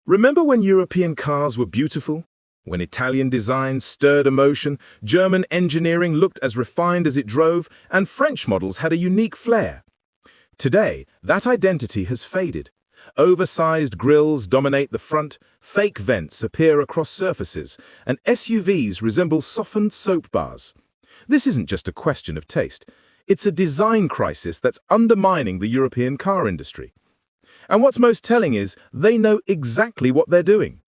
Remember when European cars were beautiful? When Italian design stirred emotion, German engineering looked as refined as it drove, and French models had a unique flair? Today, that identity has faded. Oversized grilles dominate the front, fake vents appear across surfaces, and SUVs resemble softened soap bars. This isn't just a question of taste. It's a design crisis that's undermining the European car industry. And what's most telling is they know exactly what they're doing.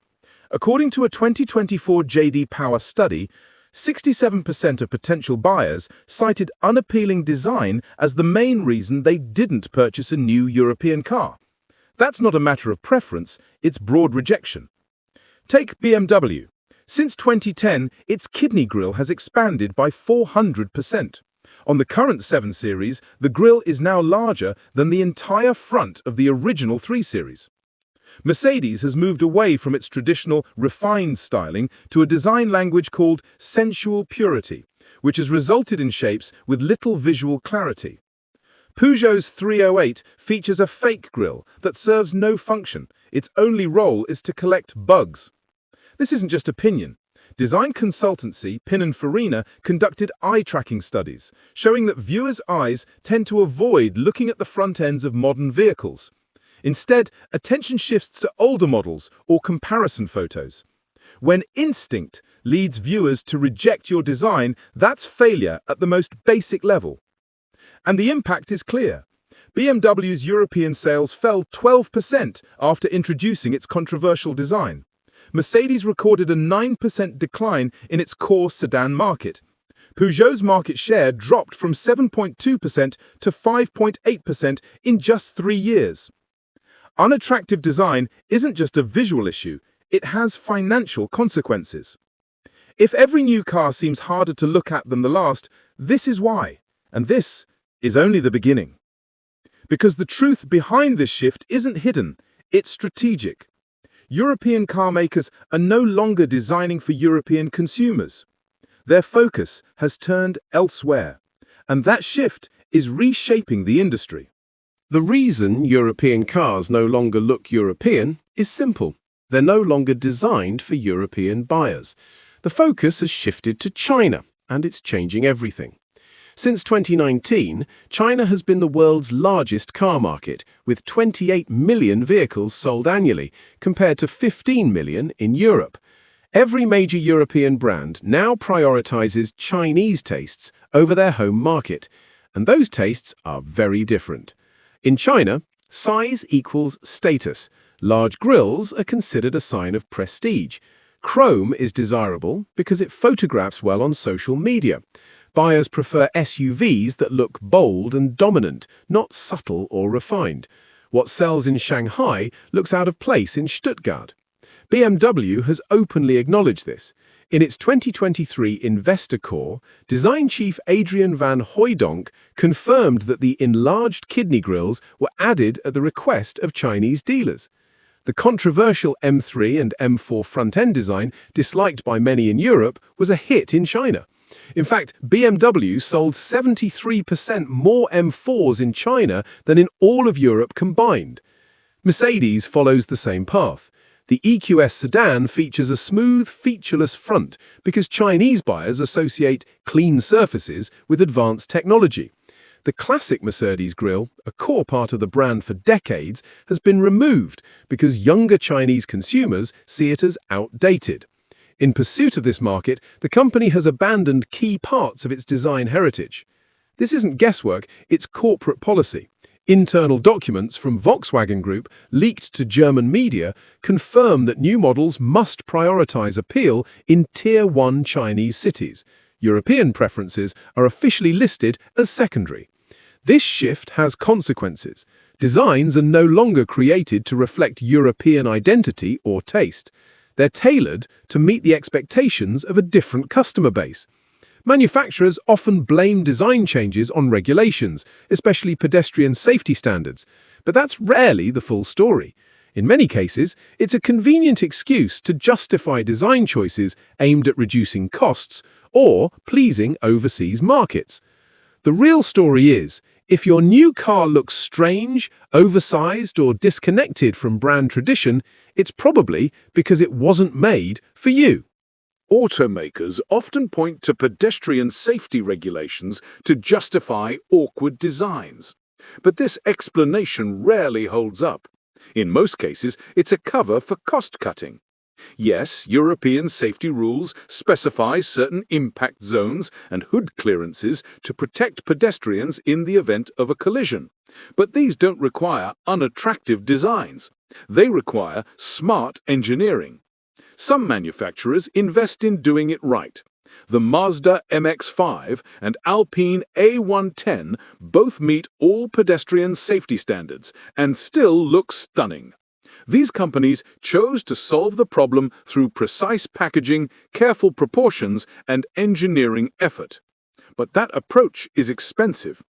According to a 2024 J.D. Power study, 67% of potential buyers cited unappealing design as the main reason they didn't purchase a new European car. That's not a matter of preference, it's broad rejection. Take BMW. Since 2010, its kidney grille has expanded by 400%. On the current 7 Series, the grille is now larger than the entire front of the original 3 Series. Mercedes has moved away from its traditional, refined styling to a design language called sensual purity, which has resulted in shapes with little visual clarity. Peugeot's 308 features a fake grille that serves no function. Its only role is to collect bugs. This isn't just opinion. Design consultancy Pininfarina conducted eye-tracking studies, showing that viewers' eyes tend to avoid looking at the front ends of modern vehicles. Instead, attention shifts to older models or comparison photos. When instinct leads viewers to reject your design, that's failure at the most basic level. And the impact is clear. BMW's European sales fell 12% after introducing its controversial design. Mercedes recorded a 9% decline in its core sedan market. Peugeot's market share dropped from 7.2% to 5.8% in just 3 years. Unattractive design isn't just a visual issue, it has financial consequences. If every new car seems harder to look at than the last, this is why. And this is only the beginning. Because the truth behind this shift isn't hidden, it's strategic. European car makers are no longer designing for European consumers. Their focus has turned elsewhere, and that shift is reshaping the industry. The reason European cars no longer look European is simple. They're no longer designed for European buyers. The focus has shifted to China, and it's changing everything. Since 2019, China has been the world's largest car market, with 28 million vehicles sold annually, compared to 15 million in Europe. Every major European brand now prioritizes Chinese tastes over their home market, and those tastes are very different. In China, size equals status. Large grilles are considered a sign of prestige. Chrome is desirable because it photographs well on social media. Buyers prefer SUVs that look bold and dominant, not subtle or refined. What sells in Shanghai looks out of place in Stuttgart. BMW has openly acknowledged this. In its 2023 Investor Call, design chief Adrian van Hooijdonk confirmed that the enlarged kidney grilles were added at the request of Chinese dealers. The controversial M3 and M4 front-end design, disliked by many in Europe, was a hit in China. In fact, BMW sold 73% more M4s in China than in all of Europe combined. Mercedes follows the same path. The EQS sedan features a smooth, featureless front because Chinese buyers associate clean surfaces with advanced technology. The classic Mercedes grille, a core part of the brand for decades, has been removed because younger Chinese consumers see it as outdated. In pursuit of this market, the company has abandoned key parts of its design heritage. This isn't guesswork, it's corporate policy. Internal documents from Volkswagen Group, leaked to German media, confirm that new models must prioritize appeal in Tier 1 Chinese cities. European preferences are officially listed as secondary. This shift has consequences. Designs are no longer created to reflect European identity or taste. They're tailored to meet the expectations of a different customer base. Manufacturers often blame design changes on regulations, especially pedestrian safety standards, but that's rarely the full story. In many cases, it's a convenient excuse to justify design choices aimed at reducing costs or pleasing overseas markets. The real story is, If your new car looks strange, oversized, or disconnected from brand tradition, it's probably because it wasn't made for you. Automakers often point to pedestrian safety regulations to justify awkward designs. But this explanation rarely holds up. In most cases, it's a cover for cost-cutting. Yes, European safety rules specify certain impact zones and hood clearances to protect pedestrians in the event of a collision. But these don't require unattractive designs. They require smart engineering. Some manufacturers invest in doing it right. The Mazda MX-5 and Alpine A110 both meet all pedestrian safety standards and still look stunning. These companies chose to solve the problem through precise packaging, careful proportions, and engineering effort. But that approach is expensive.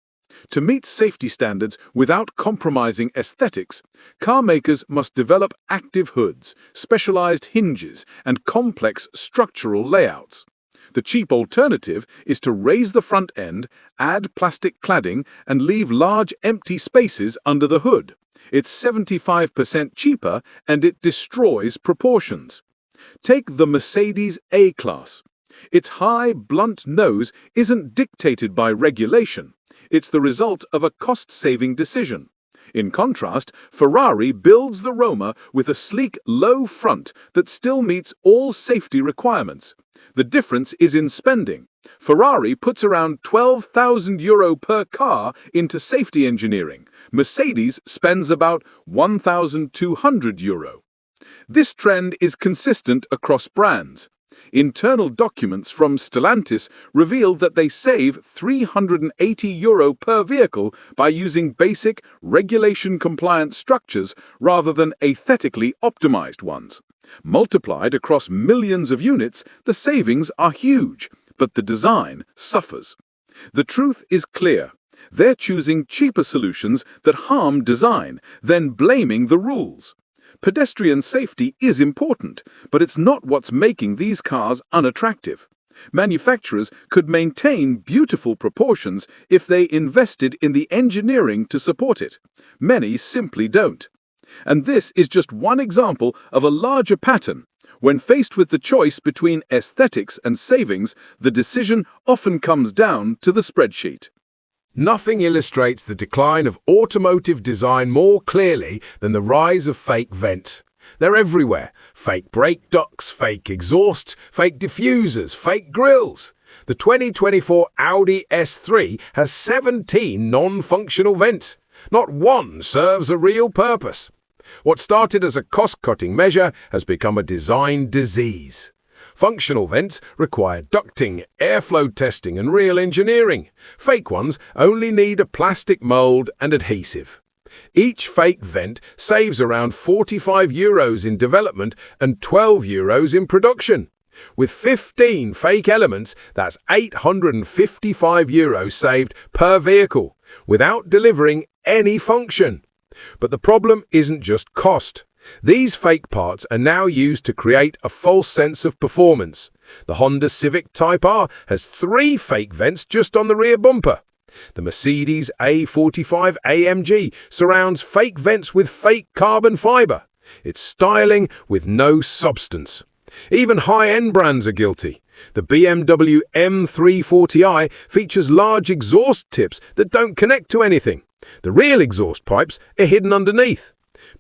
To meet safety standards without compromising aesthetics, car makers must develop active hoods, specialized hinges, and complex structural layouts. The cheap alternative is to raise the front end, add plastic cladding, and leave large empty spaces under the hood. It's 75% cheaper and it destroys proportions. Take the Mercedes A-Class. Its high, blunt nose isn't dictated by regulation. It's the result of a cost-saving decision. In contrast, Ferrari builds the Roma with a sleek, low front that still meets all safety requirements. The difference is in spending. Ferrari puts around €12,000 per car into safety engineering. Mercedes spends about €1,200. This trend is consistent across brands. Internal documents from Stellantis reveal that they save €380 per vehicle by using basic, regulation-compliant structures rather than aesthetically optimized ones. Multiplied across millions of units, the savings are huge, but the design suffers. The truth is clear. They're choosing cheaper solutions that harm design, then blaming the rules. Pedestrian safety is important, but it's not what's making these cars unattractive. Manufacturers could maintain beautiful proportions if they invested in the engineering to support it. Many simply don't. And this is just one example of a larger pattern. When faced with the choice between aesthetics and savings, the decision often comes down to the spreadsheet. Nothing illustrates the decline of automotive design more clearly than the rise of fake vents. They're everywhere. Fake brake ducts, fake exhausts, fake diffusers, fake grilles. The 2024 Audi S3 has 17 non-functional vents. Not one serves a real purpose. What started as a cost-cutting measure has become a design disease. Functional vents require ducting, airflow testing, and real engineering. Fake ones only need a plastic mold and adhesive. Each fake vent saves around €45 in development and €12 in production. With 15 fake elements, that's €855 saved per vehicle, without delivering any function. But the problem isn't just cost. These fake parts are now used to create a false sense of performance. The Honda Civic Type R has 3 fake vents just on the rear bumper. The Mercedes A45 AMG surrounds fake vents with fake carbon fiber. It's styling with no substance. Even high-end brands are guilty. The BMW M340i features large exhaust tips that don't connect to anything. The real exhaust pipes are hidden underneath.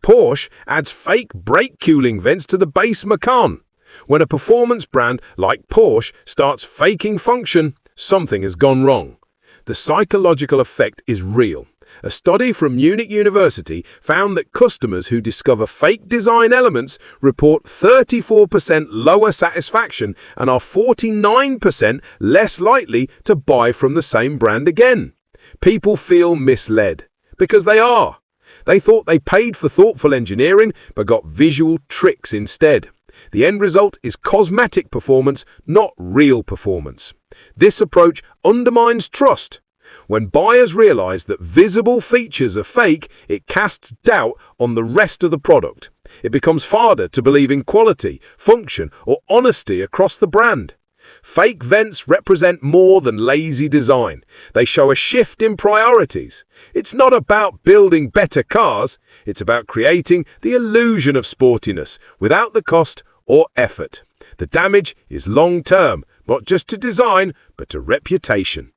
Porsche adds fake brake cooling vents to the base Macan. When a performance brand like Porsche starts faking function, something has gone wrong. The psychological effect is real. A study from Munich University found that customers who discover fake design elements report 34% lower satisfaction and are 49% less likely to buy from the same brand again. People feel misled, because they are. They thought they paid for thoughtful engineering, but got visual tricks instead. The end result is cosmetic performance, not real performance. This approach undermines trust. When buyers realize that visible features are fake, it casts doubt on the rest of the product. It becomes harder to believe in quality, function, or honesty across the brand. Fake vents represent more than lazy design. They show a shift in priorities. It's not about building better cars, it's about creating the illusion of sportiness without the cost or effort. The damage is long-term, not just to design, but to reputation.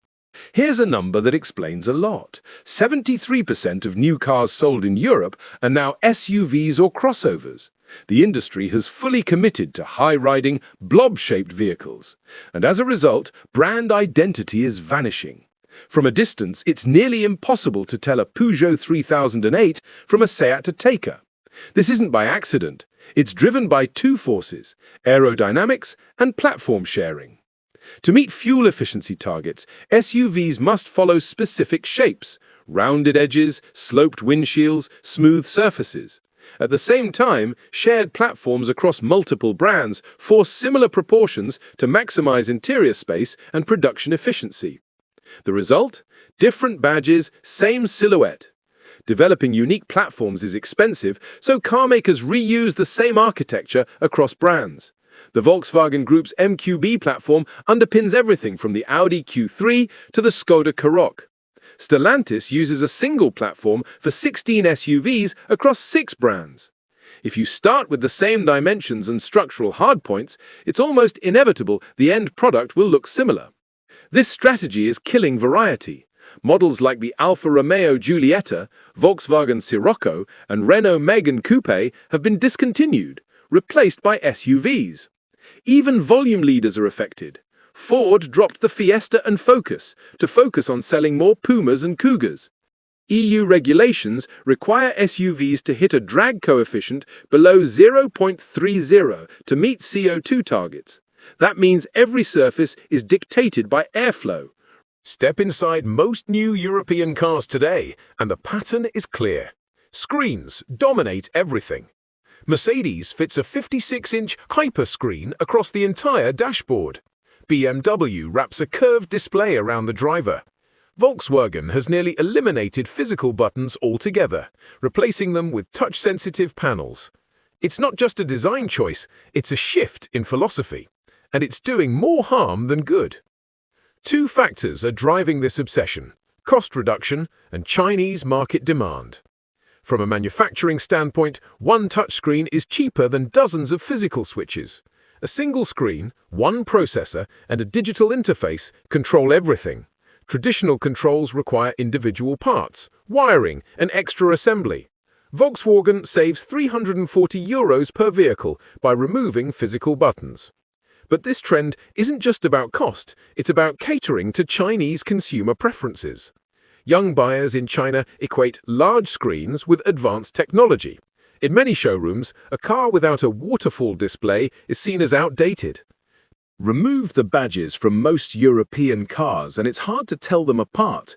Here's a number that explains a lot. 73% of new cars sold in Europe are now SUVs or crossovers. The industry has fully committed to high-riding, blob-shaped vehicles. And as a result, brand identity is vanishing. From a distance, it's nearly impossible to tell a Peugeot 3008 from a Seat Ateca. This isn't by accident. It's driven by two forces: aerodynamics and platform sharing. To meet fuel efficiency targets, SUVs must follow specific shapes: rounded edges, sloped windshields, smooth surfaces. At the same time, shared platforms across multiple brands force similar proportions to maximize interior space and production efficiency. The result? Different badges, same silhouette. Developing unique platforms is expensive, so carmakers reuse the same architecture across brands. The Volkswagen Group's MQB platform underpins everything from the Audi Q3 to the Skoda Karoq. Stellantis uses a single platform for 16 SUVs across 6 brands. If you start with the same dimensions and structural hardpoints, it's almost inevitable the end product will look similar. This strategy is killing variety. Models like the Alfa Romeo Giulietta, Volkswagen Scirocco, and Renault Megane Coupe have been discontinued, replaced by SUVs. Even volume leaders are affected. Ford dropped the Fiesta and Focus to focus on selling more Pumas and Cougars. EU regulations require SUVs to hit a drag coefficient below 0.30 to meet CO2 targets. That means every surface is dictated by airflow. Step inside most new European cars today, and the pattern is clear. Screens dominate everything. Mercedes fits a 56-inch hyperscreen across the entire dashboard. BMW wraps a curved display around the driver. Volkswagen has nearly eliminated physical buttons altogether, replacing them with touch-sensitive panels. It's not just a design choice, it's a shift in philosophy. And it's doing more harm than good. Two factors are driving this obsession: cost reduction and Chinese market demand. From a manufacturing standpoint, one touchscreen is cheaper than dozens of physical switches. A single screen, one processor, and a digital interface control everything. Traditional controls require individual parts, wiring, and extra assembly. Volkswagen saves €340 per vehicle by removing physical buttons. But this trend isn't just about cost, it's about catering to Chinese consumer preferences. Young buyers in China equate large screens with advanced technology. In many showrooms, a car without a waterfall display is seen as outdated. Remove the badges from most European cars and it's hard to tell them apart.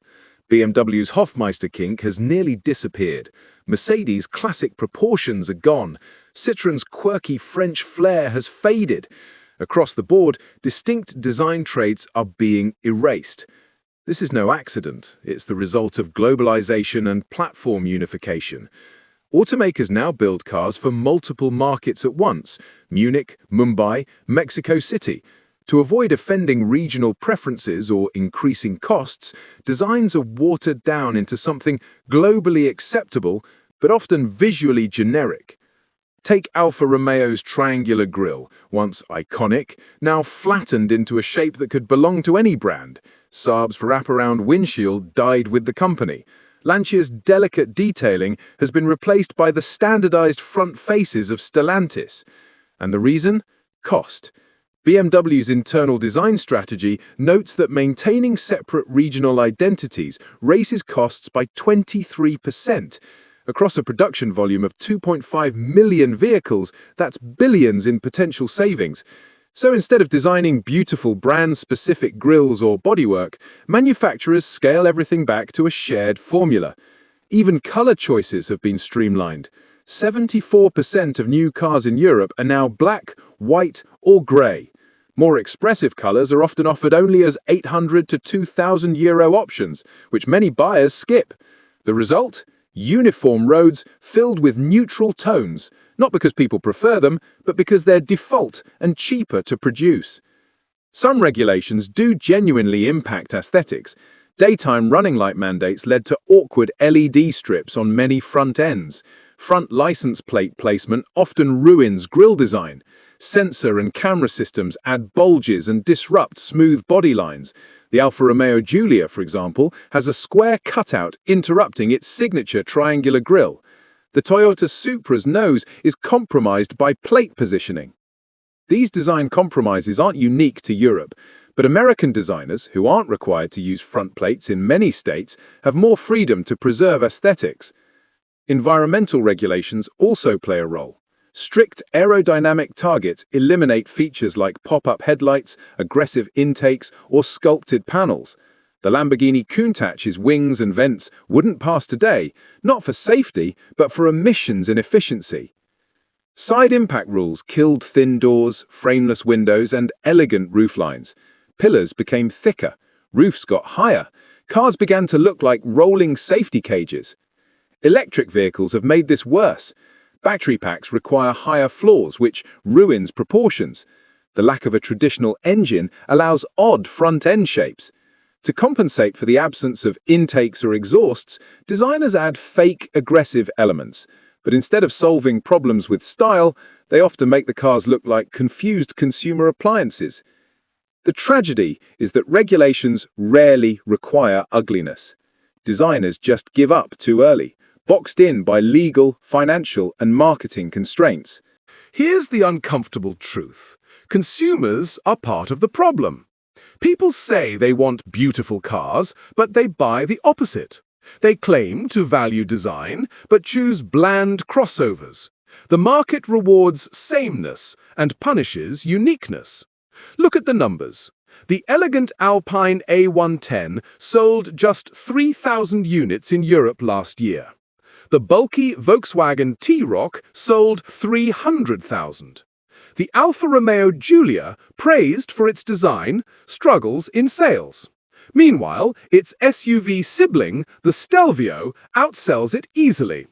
BMW's Hofmeister kink has nearly disappeared. Mercedes' classic proportions are gone. Citroën's quirky French flair has faded. Across the board, distinct design traits are being erased. This is no accident. It's the result of globalization and platform unification. Automakers now build cars for multiple markets at once: Munich, Mumbai, Mexico City. To avoid offending regional preferences or increasing costs, designs are watered down into something globally acceptable, but often visually generic. Take Alfa Romeo's triangular grille, once iconic, now flattened into a shape that could belong to any brand. Saab's wraparound windshield died with the company. Lancia's delicate detailing has been replaced by the standardized front faces of Stellantis. And the reason? Cost. BMW's internal design strategy notes that maintaining separate regional identities raises costs by 23%. Across a production volume of 2.5 million vehicles, that's billions in potential savings. So instead of designing beautiful brand-specific grilles or bodywork, manufacturers scale everything back to a shared formula. Even color choices have been streamlined. 74% of new cars in Europe are now black, white, or grey. More expressive colors are often offered only as €800 to €2,000 options, which many buyers skip. The result? Uniform roads filled with neutral tones, not because people prefer them, but because they're default and cheaper to produce. Some regulations do genuinely impact aesthetics. Daytime running light mandates led to awkward LED strips on many front ends. Front license plate placement often ruins grille design. Sensor and camera systems add bulges and disrupt smooth body lines. The Alfa Romeo Giulia, for example, has a square cutout interrupting its signature triangular grille. The Toyota Supra's nose is compromised by plate positioning. These design compromises aren't unique to Europe, but American designers, who aren't required to use front plates in many states, have more freedom to preserve aesthetics. Environmental regulations also play a role. Strict aerodynamic targets eliminate features like pop-up headlights, aggressive intakes, or sculpted panels. The Lamborghini Countach's wings and vents wouldn't pass today, not for safety, but for emissions and efficiency. Side impact rules killed thin doors, frameless windows, and elegant rooflines. Pillars became thicker, roofs got higher, cars began to look like rolling safety cages. Electric vehicles have made this worse. Battery packs require higher floors, which ruins proportions. The lack of a traditional engine allows odd front-end shapes. To compensate for the absence of intakes or exhausts, designers add fake, aggressive elements. But instead of solving problems with style, they often make the cars look like confused consumer appliances. The tragedy is that regulations rarely require ugliness. Designers just give up too early, boxed in by legal, financial, and marketing constraints. Here's the uncomfortable truth. Consumers are part of the problem. People say they want beautiful cars, but they buy the opposite. They claim to value design, but choose bland crossovers. The market rewards sameness and punishes uniqueness. Look at the numbers. The elegant Alpine A110 sold just 3,000 units in Europe last year. The bulky Volkswagen T-Roc sold 300,000. The Alfa Romeo Giulia, praised for its design, struggles in sales. Meanwhile, its SUV sibling, the Stelvio, outsells it easily.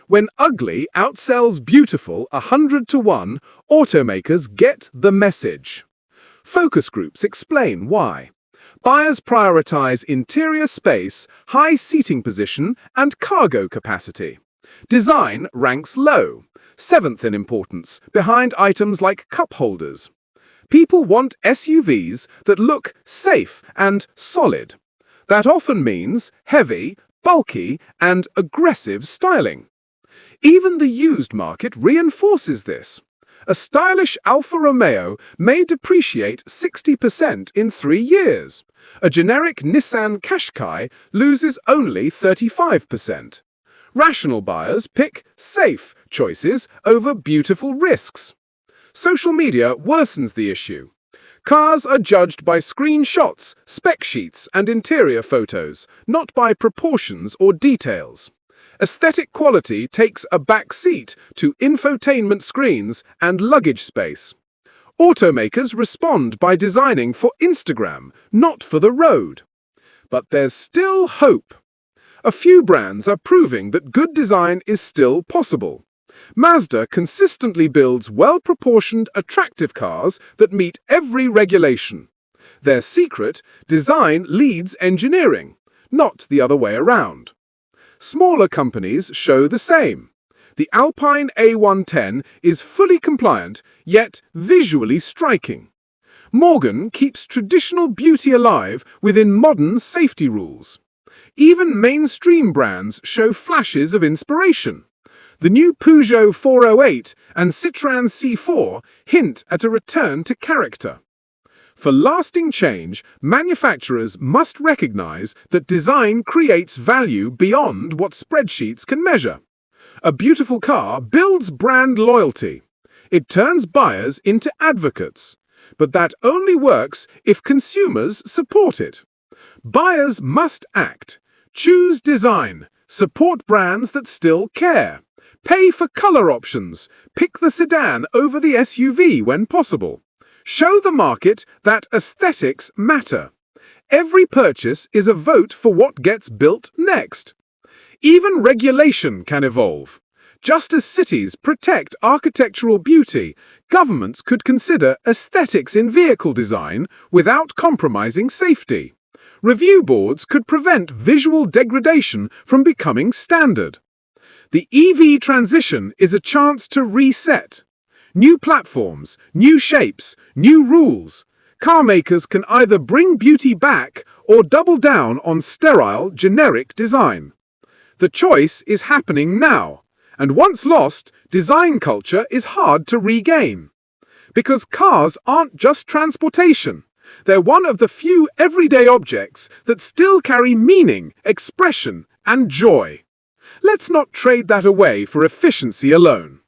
When ugly outsells beautiful 100-to-1, automakers get the message. Focus groups explain why. Buyers prioritize interior space, high seating position, and cargo capacity. Design ranks low, 7th in importance, behind items like cup holders. People want SUVs that look safe and solid. That often means heavy, bulky, and aggressive styling. Even the used market reinforces this. A stylish Alfa Romeo may depreciate 60% in 3 years. A generic Nissan Qashqai loses only 35%. Rational buyers pick safe choices over beautiful risks. Social media worsens the issue. Cars are judged by screenshots, spec sheets, and interior photos, not by proportions or details. Aesthetic quality takes a back seat to infotainment screens and luggage space. Automakers respond by designing for Instagram, not for the road. But there's still hope. A few brands are proving that good design is still possible. Mazda consistently builds well-proportioned, attractive cars that meet every regulation. Their secret: design leads engineering, not the other way around. Smaller companies show the same. The Alpine A110 is fully compliant, yet visually striking. Morgan keeps traditional beauty alive within modern safety rules. Even mainstream brands show flashes of inspiration. The new Peugeot 408 and Citroën C4 hint at a return to character. For lasting change, manufacturers must recognize that design creates value beyond what spreadsheets can measure. A beautiful car builds brand loyalty. It turns buyers into advocates. But that only works if consumers support it. Buyers must act. Choose design. Support brands that still care. Pay for color options. Pick the sedan over the SUV when possible. Show the market that aesthetics matter. Every purchase is a vote for what gets built next. Even regulation can evolve. Just as cities protect architectural beauty, governments could consider aesthetics in vehicle design without compromising safety. Review boards could prevent visual degradation from becoming standard. The EV transition is a chance to reset. New platforms, new shapes, new rules. Car makers can either bring beauty back or double down on sterile, generic design. The choice is happening now, and once lost, design culture is hard to regain. Because cars aren't just transportation. They're one of the few everyday objects that still carry meaning, expression, and joy. Let's not trade that away for efficiency alone.